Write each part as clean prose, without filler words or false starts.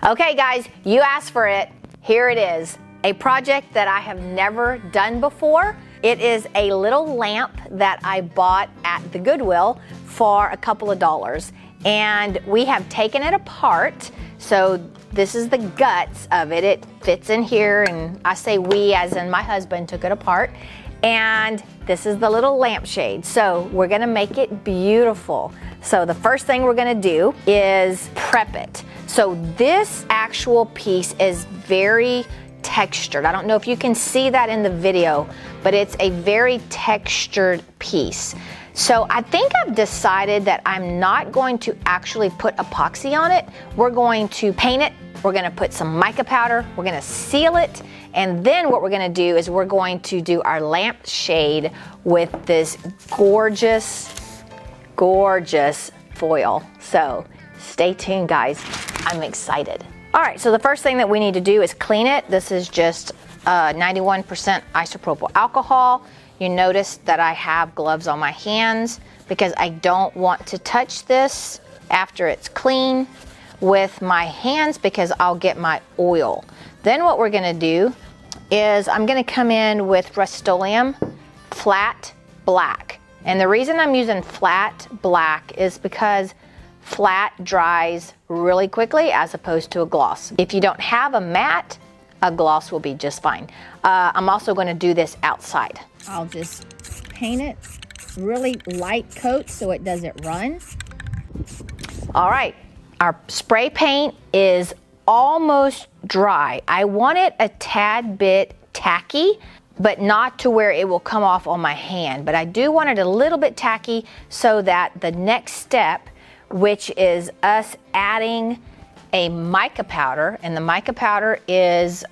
Okay guys, you asked for it. Here it is. A project that I have never done before. It is a little lamp that I bought at the Goodwill for a couple of dollars. And we have taken it apart. So this is the guts of it. It fits in here, and I say we as in my husband took it apart. And this is the little lampshade. So we're gonna make it beautiful. So the first thing we're gonna do is prep it. So this actual piece is very textured. I don't know if you can see that in the video, but it's a very textured piece. So I think I've decided that I'm not going to actually put epoxy on it. We're going to paint it. We're gonna put some mica powder. We're gonna seal it. And then what we're gonna do is we're going to do our lamp shade with this gorgeous, gorgeous foil. So stay tuned, guys. I'm excited. All right, so the first thing that we need to do is clean it. This is just 91% isopropyl alcohol. You notice that I have gloves on my hands because I don't want to touch this after it's clean with my hands because I'll get my oil. Then what we're gonna do is I'm gonna come in with Rust-Oleum Flat Black. And the reason I'm using flat black is because flat dries really quickly as opposed to a gloss. If you don't have a matte, a gloss will be just fine. I'm also going to do this outside. I'll just paint it really light coat so it doesn't run. All right, our spray paint is almost dry. I want it a tad bit tacky, but not to where it will come off on my hand. But I do want it a little bit tacky so that the next step, which is us adding a mica powder, and the mica powder is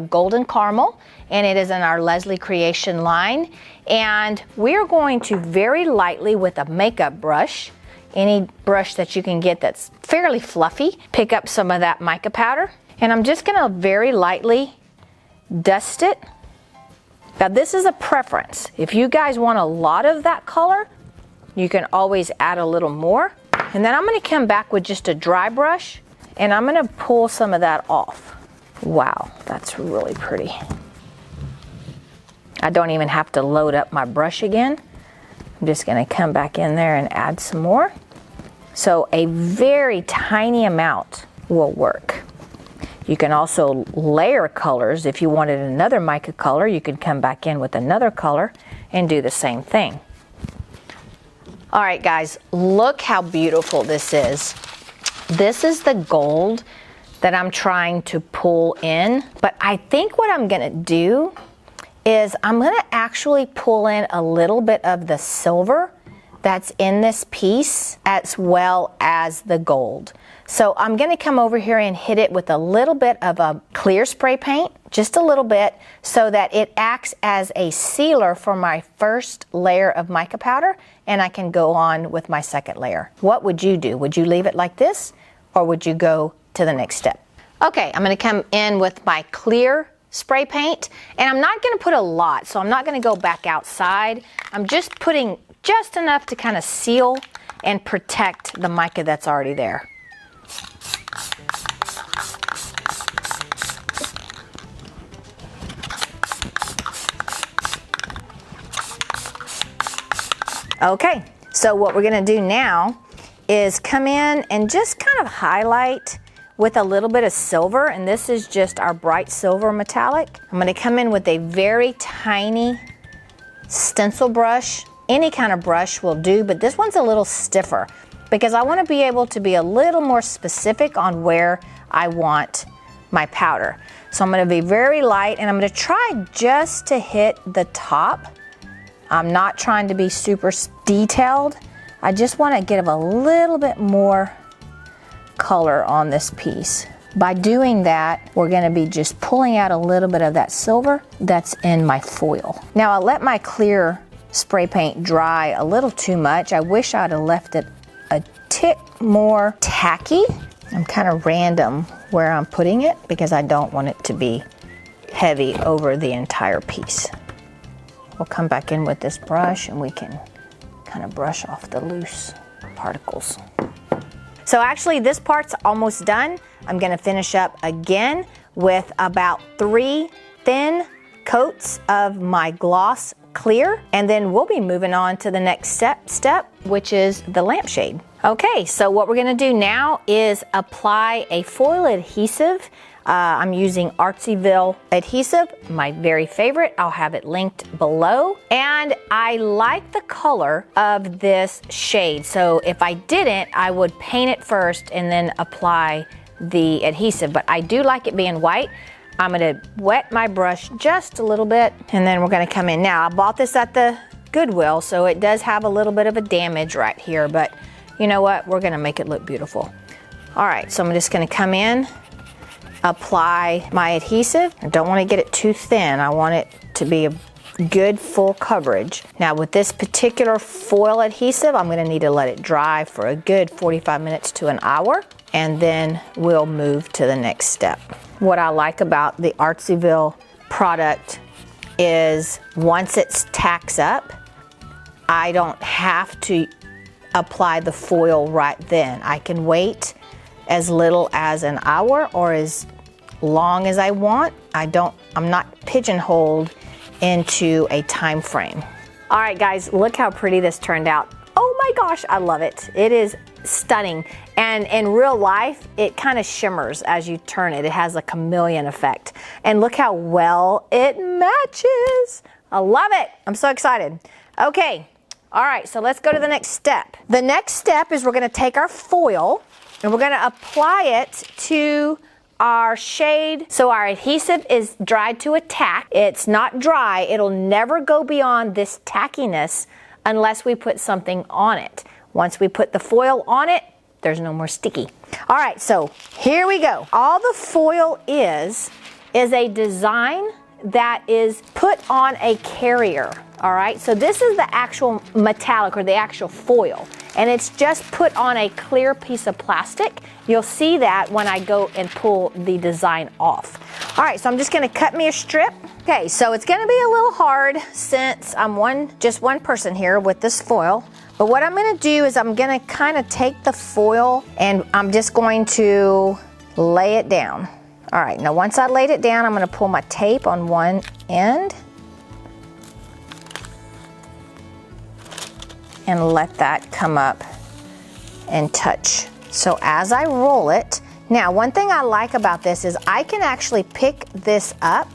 golden caramel, and it is in our Leslie Creation line. And we're going to very lightly with a makeup brush, any brush that you can get that's fairly fluffy, pick up some of that mica powder, and I'm just gonna very lightly dust it. Now this is a preference. If you guys want a lot of that color, you can always add a little more. And then I'm gonna come back with just a dry brush and I'm gonna pull some of that off. Wow, that's really pretty. I don't even have to load up my brush again. I'm just gonna come back in there and add some more. So a very tiny amount will work. You can also layer colors. If you wanted another mica color, you could come back in with another color and do the same thing. All right, guys, look how beautiful this is. This is the gold that I'm trying to pull in, but I think what I'm gonna do is I'm gonna actually pull in a little bit of the silver that's in this piece as well as the gold. So I'm gonna come over here and hit it with a little bit of a clear spray paint, just a little bit, so that it acts as a sealer for my first layer of mica powder, and I can go on with my second layer. What would you do? Would you leave it like this, or would you go to the next step? Okay, I'm gonna come in with my clear spray paint, and I'm not gonna put a lot, so I'm not gonna go back outside. I'm just putting just enough to kind of seal and protect the mica that's already there. Okay, so what we're gonna do now is come in and just kind of highlight with a little bit of silver, and this is just our bright silver metallic. I'm gonna come in with a very tiny stencil brush. Any kind of brush will do, but this one's a little stiffer because I wanna be able to be a little more specific on where I want my powder. So I'm gonna be very light, and I'm gonna try just to hit the top. I'm not trying to be super detailed. I just want to give a little bit more color on this piece. By doing that, we're going to be just pulling out a little bit of that silver that's in my foil. Now I let my clear spray paint dry a little too much. I wish I'd have left it a tick more tacky. I'm kind of random where I'm putting it because I don't want it to be heavy over the entire piece. We'll come back in with this brush and we can kind of brush off the loose particles. So actually this part's almost done. I'm gonna finish up again with about 3 thin coats of my gloss clear, and then we'll be moving on to the next step, which is the lampshade. Okay, so what we're gonna do now is apply a foil adhesive. I'm using Artsyville adhesive, my very favorite. I'll have it linked below. And I like the color of this shade. So if I didn't, I would paint it first and then apply the adhesive. But I do like it being white. I'm gonna wet my brush just a little bit, and then we're gonna come in. Now, I bought this at the Goodwill, so it does have a little bit of a damage right here, but you know what? We're gonna make it look beautiful. All right, so I'm just gonna come in, apply my adhesive. I don't wanna get it too thin. I want it to be a good full coverage. Now with this particular foil adhesive, I'm gonna need to let it dry for a good 45 minutes to an hour, and then we'll move to the next step. What I like about the Artsyville product is once it tacks up, I don't have to apply the foil right then. I can wait as little as an hour or as long as I want. I'm not pigeonholed into a time frame. All right guys, look how pretty this turned out. Oh my gosh, I love it. It is stunning. And in real life, it kind of shimmers as you turn it. It has a chameleon effect. And look how well it matches. I love it. I'm so excited. Okay, all right, so let's go to the next step. The next step is we're gonna take our foil and we're gonna apply it to our shade. So our adhesive is dried to a tack. It's not dry. It'll never go beyond this tackiness unless we put something on it. Once we put the foil on it, there's no more sticky. All right, so here we go. All the foil is a design that is put on a carrier, all right? So this is the actual metallic or the actual foil, and it's just put on a clear piece of plastic. You'll see that when I go and pull the design off. All right, so I'm just gonna cut me a strip. Okay, so it's gonna be a little hard since I'm just one person here with this foil. But what I'm gonna do is I'm gonna kind of take the foil and I'm just going to lay it down. All right, now once I laid it down, I'm gonna pull my tape on one end and let that come up and touch. So as I roll it, now one thing I like about this is I can actually pick this up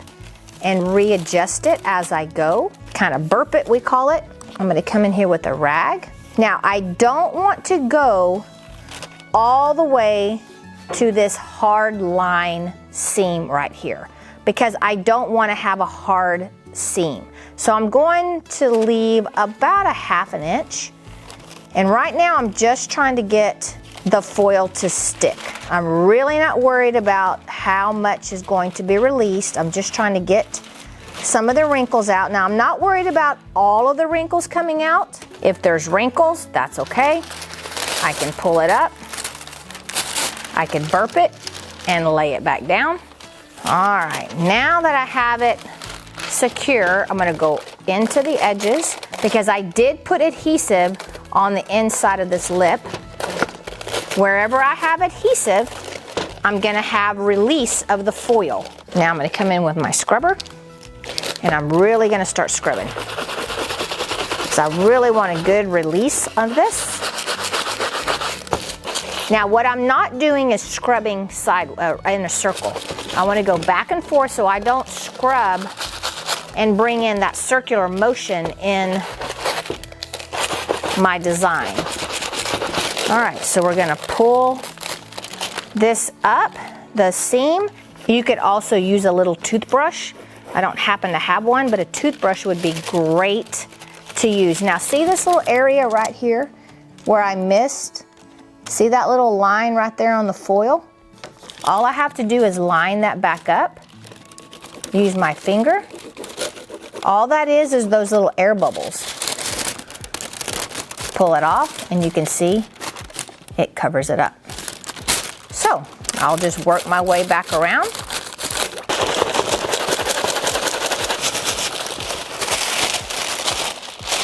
and readjust it as I go, kind of burp it, we call it. I'm gonna come in here with a rag. Now I don't want to go all the way to this hard line seam right here because I don't want to have a hard seam. So I'm going to leave about a ½ inch. And right now I'm just trying to get the foil to stick. I'm really not worried about how much is going to be released. I'm just trying to get some of the wrinkles out. Now I'm not worried about all of the wrinkles coming out. If there's wrinkles, that's okay. I can pull it up. I can burp it and lay it back down. All right, now that I have it secure, I'm gonna go into the edges because I did put adhesive on the inside of this lip. Wherever I have adhesive, I'm gonna have release of the foil. Now I'm gonna come in with my scrubber and I'm really gonna start scrubbing. So I really want a good release of this. Now what I'm not doing is scrubbing in a circle. I want to go back and forth so I don't scrub and bring in that circular motion in my design. All right, so we're gonna pull this up, the seam. You could also use a little toothbrush. I don't happen to have one, but a toothbrush would be great to use. Now see this little area right here where I missed? See that little line right there on the foil? All I have to do is line that back up, use my finger. All that is those little air bubbles. Pull it off and you can see it covers it up. So I'll just work my way back around.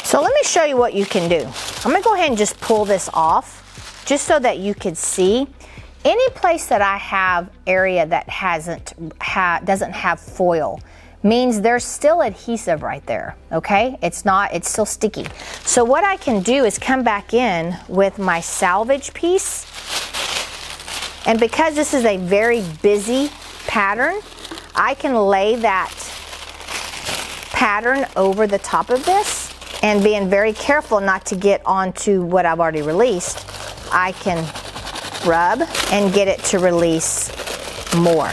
So let me show you what you can do. I'm gonna go ahead and just pull this off just so that you could see. Any place that I have area that doesn't have foil means there's still adhesive right there, okay? It's still sticky. So what I can do is come back in with my salvage piece, and because this is a very busy pattern, I can lay that pattern over the top of this, and being very careful not to get onto what I've already released, I can rub and get it to release more.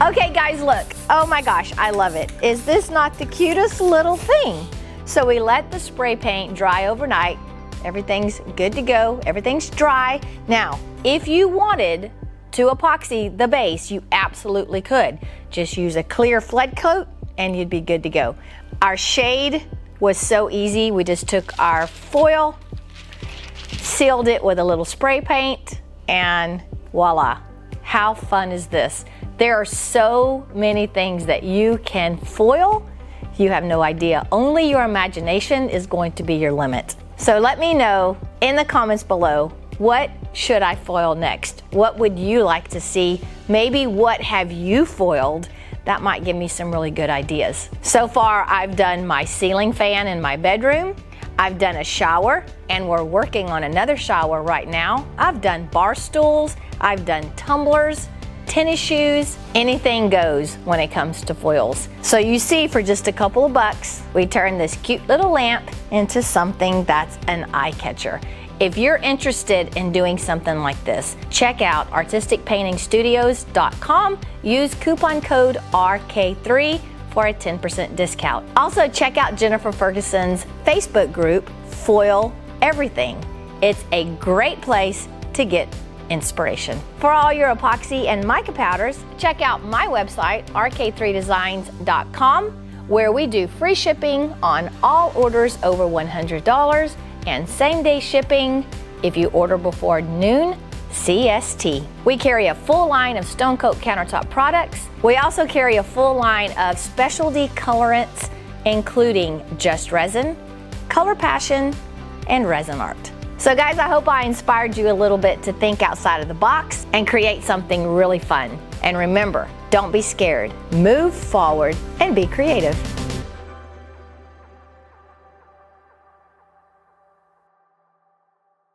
Okay guys, look, oh my gosh, I love it. Is this not the cutest little thing? So we let the spray paint dry overnight. Everything's good to go, everything's dry. Now, if you wanted to epoxy the base, you absolutely could. Just use a clear flood coat and you'd be good to go. Our shade was so easy. We just took our foil, sealed it with a little spray paint, and voila. How fun is this? There are so many things that you can foil. You have no idea. Only your imagination is going to be your limit. So let me know in the comments below, what should I foil next? What would you like to see? Maybe what have you foiled? That might give me some really good ideas. So far, I've done my ceiling fan in my bedroom. I've done a shower, and we're working on another shower right now. I've done bar stools, I've done tumblers, tennis shoes, anything goes when it comes to foils. So you see, for just a couple of bucks, we turned this cute little lamp into something that's an eye catcher. If you're interested in doing something like this, check out artisticpaintingstudios.com. Use coupon code RK3 for a 10% discount. Also, check out Jennifer Ferguson's Facebook group, Foil Everything. It's a great place to get inspiration. For all your epoxy and mica powders, check out my website, RK3Designs.com, where we do free shipping on all orders over $100 and same-day shipping if you order before noon CST. We carry a full line of Stone Coat Countertop products. We also carry a full line of specialty colorants, including Just Resin, Color Passion, and Resin Art. So guys, I hope I inspired you a little bit to think outside of the box and create something really fun. And remember, don't be scared. Move forward and be creative.